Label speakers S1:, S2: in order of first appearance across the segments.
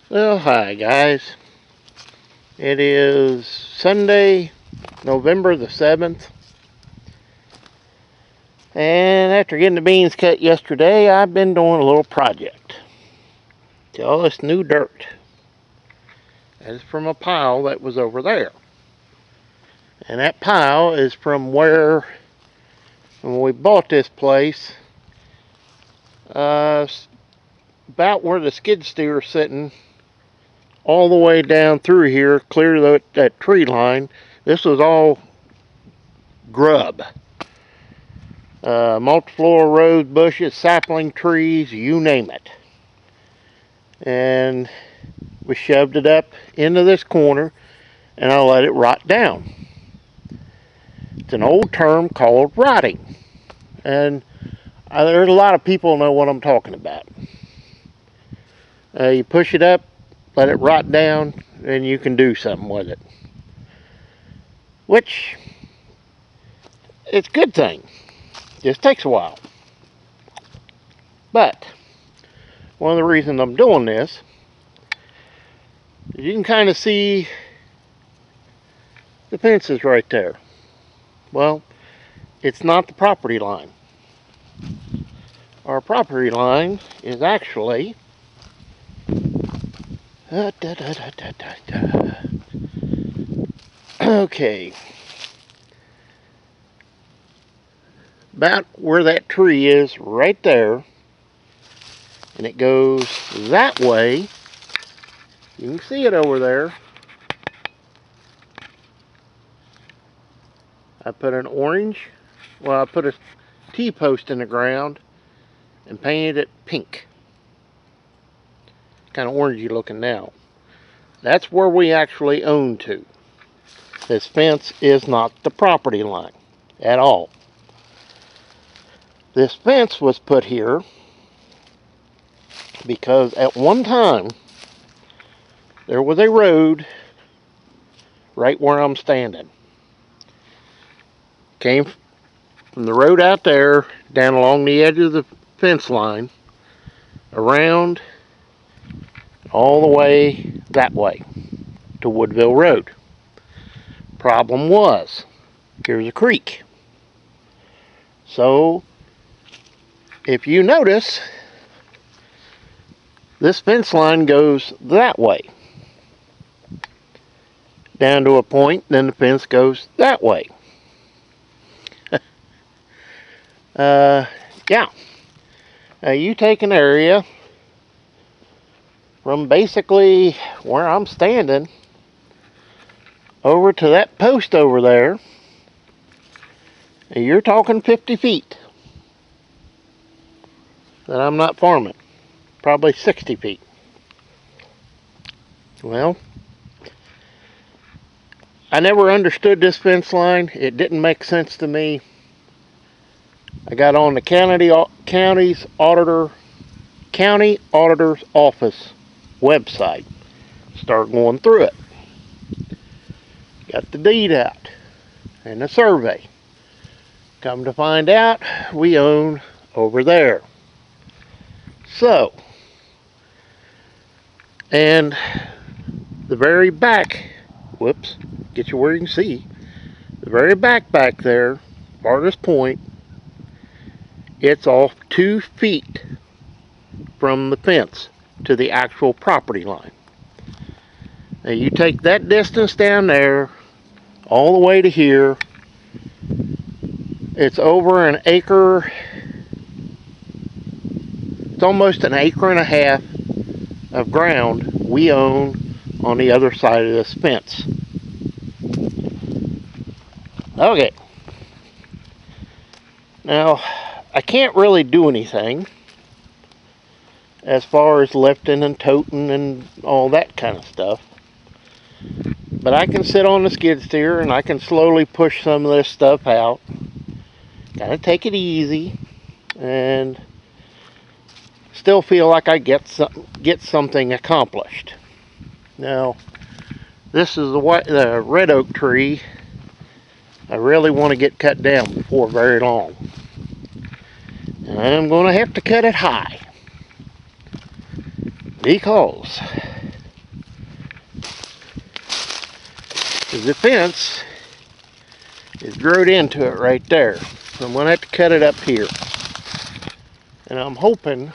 S1: Well, hi guys. It is Sunday, November the 7th. And after getting the beans cut yesterday, I've been doing a little project. See all this new dirt. That is from a pile that was over there. And that pile is from where, when we bought this place, about where the skid steer is sitting, all the way down through here, clear that tree line. This was all grub. Multiflora rose bushes, sapling trees, you name it. And we shoved it up into this corner and I let it rot down. It's an old term called rotting. And there's a lot of people know what I'm talking about. You push it up, let it rot down, and you can do something with it. Which, it's a good thing. Just takes a while. But one of the reasons I'm doing this is you can kind of see the fences right there. Well, it's not the property line. Our property line is actually okay, about where that tree is right there, and it goes that way. You can see it over there. I put an orange, well, I put a T-post in the ground and painted it pink. Kind of orangey looking now. That's where we actually own to. This fence is not the property line at all. This fence was put here because at one time there was a road right where I'm standing. Came from the road out there, down along the edge of the fence line, around, all the way that way to Woodville Road. Problem was, here's a creek. So, if you notice, this fence line goes that way. Down to a point, then the fence goes that way. Yeah. Now you take an area from basically where I'm standing over to that post over there, and you're talking 50 feet that I'm not farming. Probably 60 feet. Well, I never understood this fence line. It didn't make sense to me. I got on the county auditor's office website. Started going through it. Got the deed out and the survey. Come to find out, we own over there. So, and the very back, whoops, get you where you can see, the very back there, farthest point, it's off 2 feet from the fence to the actual property line. Now you take that distance down there, all the way to here, it's over an acre, it's almost an acre and a half of ground we own on the other side of this fence. Okay. Now, I can't really do anything as far as lifting and toting and all that kind of stuff. But I can sit on the skid steer and I can slowly push some of this stuff out. Gotta take it easy and still feel like I get something accomplished. Now, this is the red oak tree I really want to get cut down before very long. And I'm going to have to cut it high because The fence is growed into it right there. So I'm going to have to cut it up here. And I'm hoping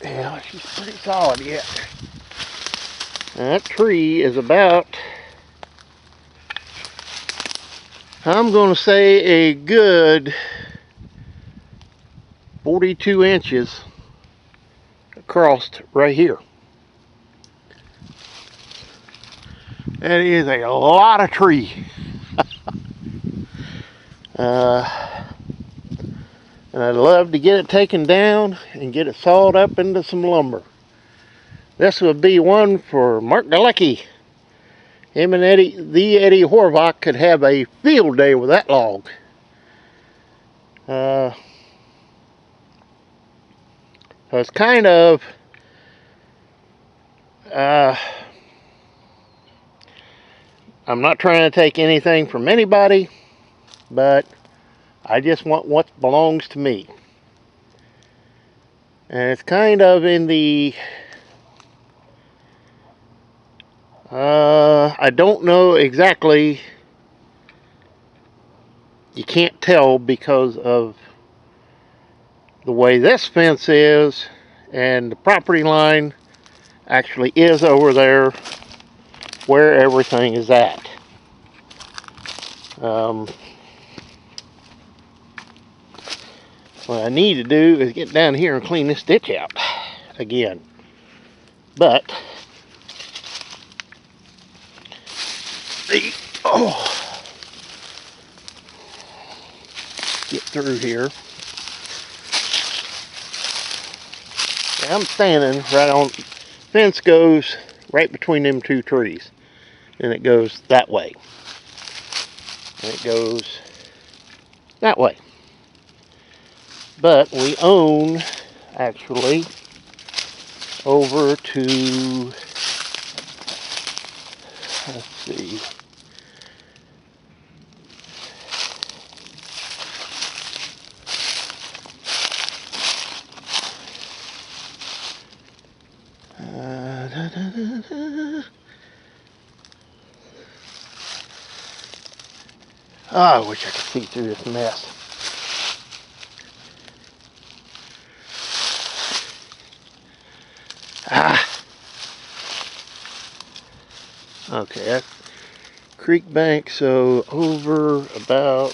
S1: yeah, she's pretty solid yet. That tree is about, I'm going to say, a good 42 inches across right here. That is a lot of tree. And I'd love to get it taken down and get it sawed up into some lumber. This would be one for Mark Galecki. Him and Eddie Horvath could have a field day with that log. So it's kind of I'm not trying to take anything from anybody, but I just want what belongs to me. And it's kind of in the I don't know exactly. You can't tell because of the way this fence is, and the property line actually is over there where everything is at. What I need to do is get down here and clean this ditch out again. But get through here. I'm standing right on, fence goes right between them two trees, and it goes that way, and it goes that way. But we own, actually, over to, let's see, oh, I wish I could see through this mess. Okay, that's creek bank, so over about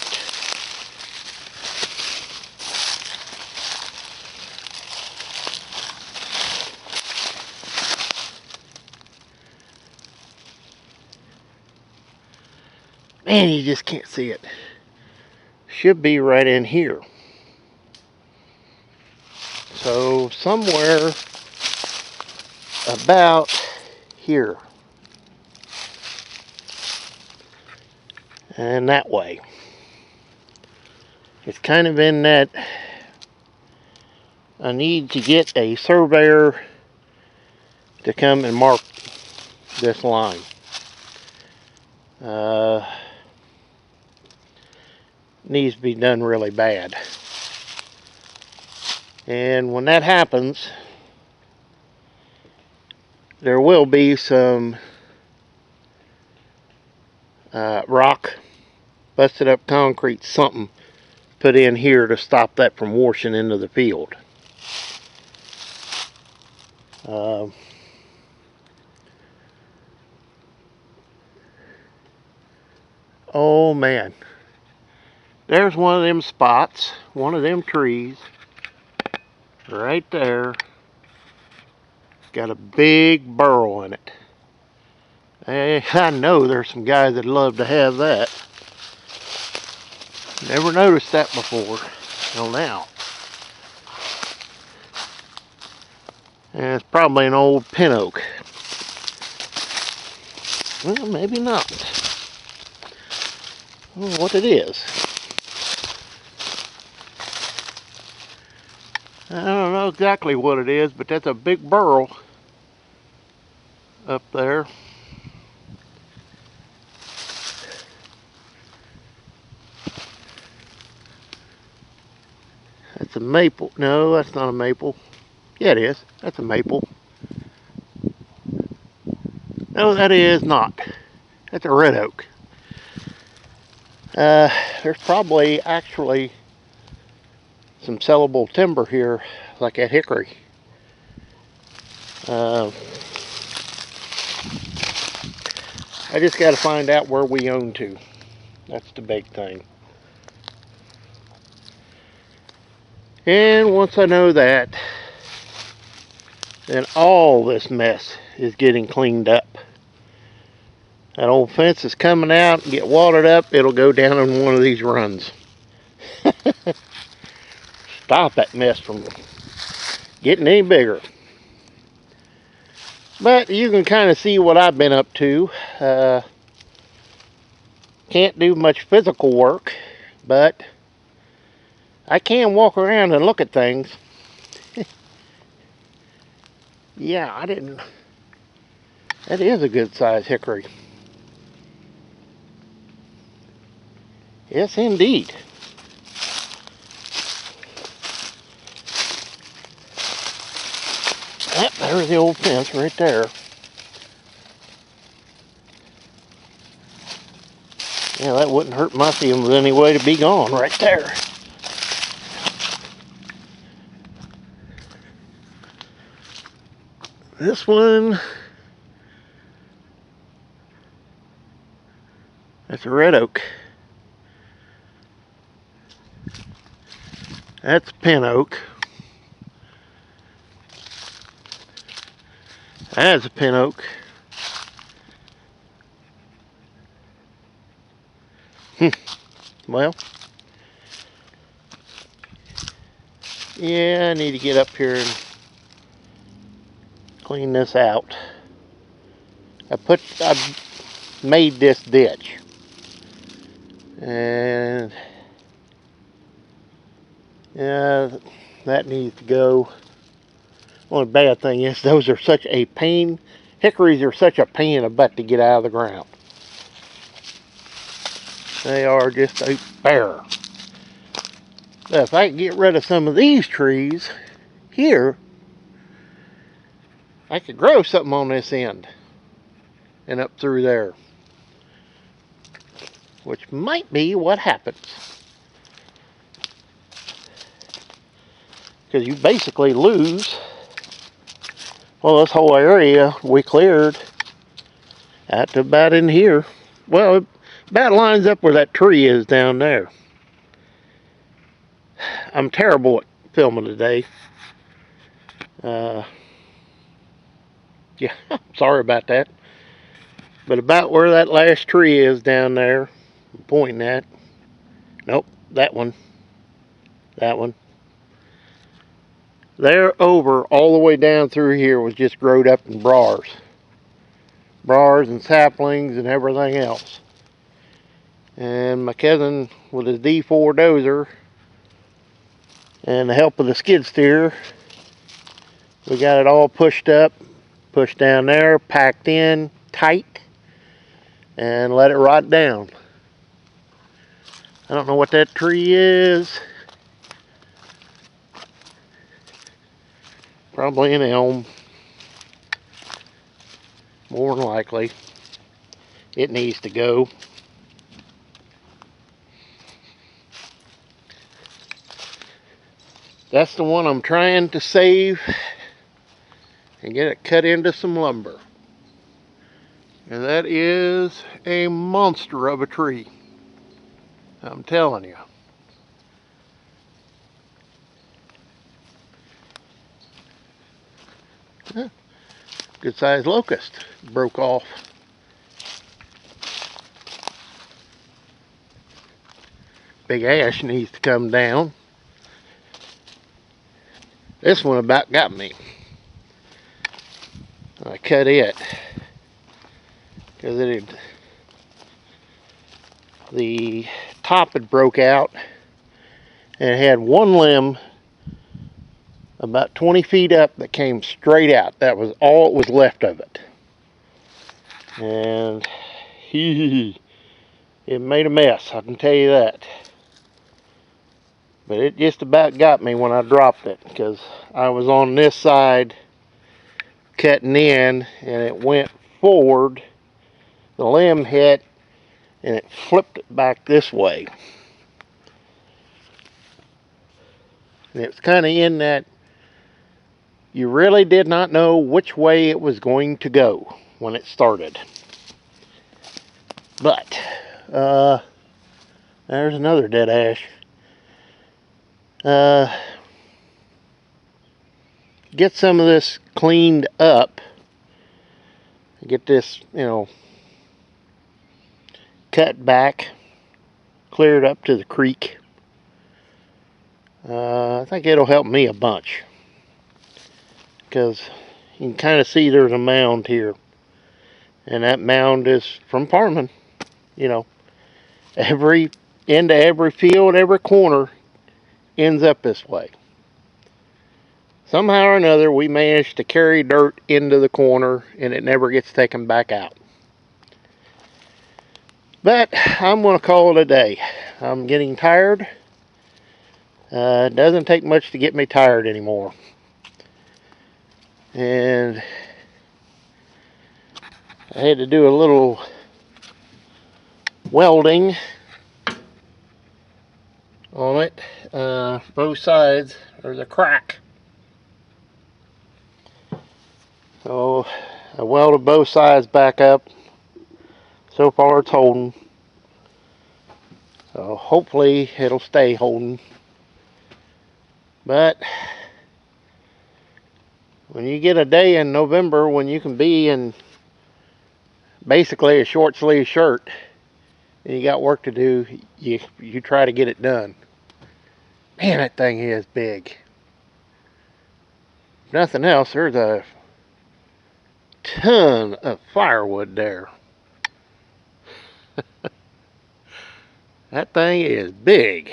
S1: man, you just can't see it. Should be right in here. So somewhere about here. And that way. It's kind of in that I need to get a surveyor to come and mark this line. Needs to be done really bad. And when that happens, there will be some rock, busted up concrete, something put in here to stop that from washing into the field. Oh man, there's one of them spots, one of them trees right there. Got a big burrow in it. I know there's some guys that love to have that. Never noticed that before till now. And it's probably an old pin oak. Well, maybe not. I don't know what it is. I don't know exactly what it is, but that's a big burrow up there. That's a maple. No, that's not a maple. Yeah, it is. That's a maple. No, that is not. That's a red oak. There's probably actually some sellable timber here, like that hickory. I just got to find out where we own to. That's the big thing. And once I know that, then all this mess is getting cleaned up. That old fence is coming out and get watered up. It'll go down in one of these runs. Stop that mess from getting any bigger. But you can kind of see what I've been up to. Can't do much physical work, but I can walk around and look at things. Yeah, I didn't. That is a good size hickory. Yes, indeed. Yep, there's the old fence right there. Yeah, that wouldn't hurt my feelings anyway to be gone right there. This one, that's a red oak. That's pin oak. That's a pin oak. Well, yeah, I need to get up here and clean this out. I made this ditch, and yeah, that needs to go. Only bad thing is those are such a pain. Hickories are such a pain in the butt to get out of the ground. They are just a bear. But if I can get rid of some of these trees here, I could grow something on this end and up through there, which might be what happens. Because you basically lose, well, this whole area we cleared out to about in here. Well, it about lines up where that tree is down there. I'm terrible at filming today. Yeah, sorry about that. But about where that last tree is down there, I'm pointing at. Nope, that one. That one. There over, all the way down through here was just growed up in briars. Briars and saplings and everything else. And my cousin, with his D4 dozer, and the help of the skid steer, we got it all pushed up, pushed down there, packed in tight, and let it rot down. I don't know what that tree is. Probably an elm. More than likely. It needs to go. That's the one I'm trying to save and get it cut into some lumber. And that is a monster of a tree. I'm telling you. Good sized locust broke off. Big ash needs to come down. This one about got me. I cut it because the top had broke out and it had one limb about 20 feet up that came straight out. That was all that was left of it. And it made a mess, I can tell you that. But it just about got me when I dropped it, because I was on this side cutting in and it went forward. The limb hit and it flipped it back this way. And it's kind of in that you really did not know which way it was going to go when it started. But there's another dead ash. Get some of this cleaned up. Get this, cut back, cleared up to the creek. I think it'll help me a bunch, because you can kind of see there's a mound here, and that mound is from farming. Every end of every field, every corner ends up this way. Somehow or another, we manage to carry dirt into the corner, and it never gets taken back out. But I'm going to call it a day. I'm getting tired. It doesn't take much to get me tired anymore. And I had to do a little welding on it. Both sides, there's a crack. So I welded both sides back up. So far it's holding. So hopefully it'll stay holding. But when you get a day in November when you can be in basically a short sleeve shirt and you got work to do, you try to get it done. Man, that thing is big. If nothing else, there's a ton of firewood there. That thing is big.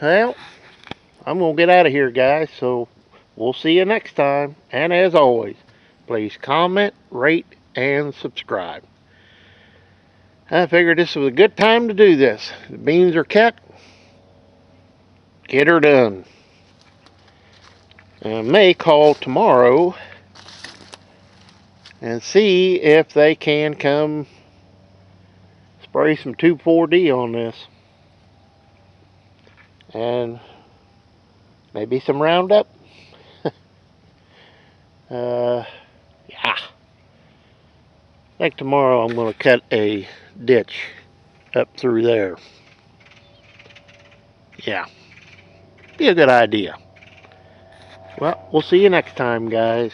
S1: Well, I'm going to get out of here, guys, so we'll see you next time. And as always, please comment, rate, and subscribe. I figured this was a good time to do this. The beans are cut. Get her done. And I may call tomorrow and see if they can come spray some 2,4-D on this. And maybe some Roundup. Yeah. I think tomorrow I'm going to cut a ditch up through there. Yeah. Be a good idea. Well, we'll see you next time, guys.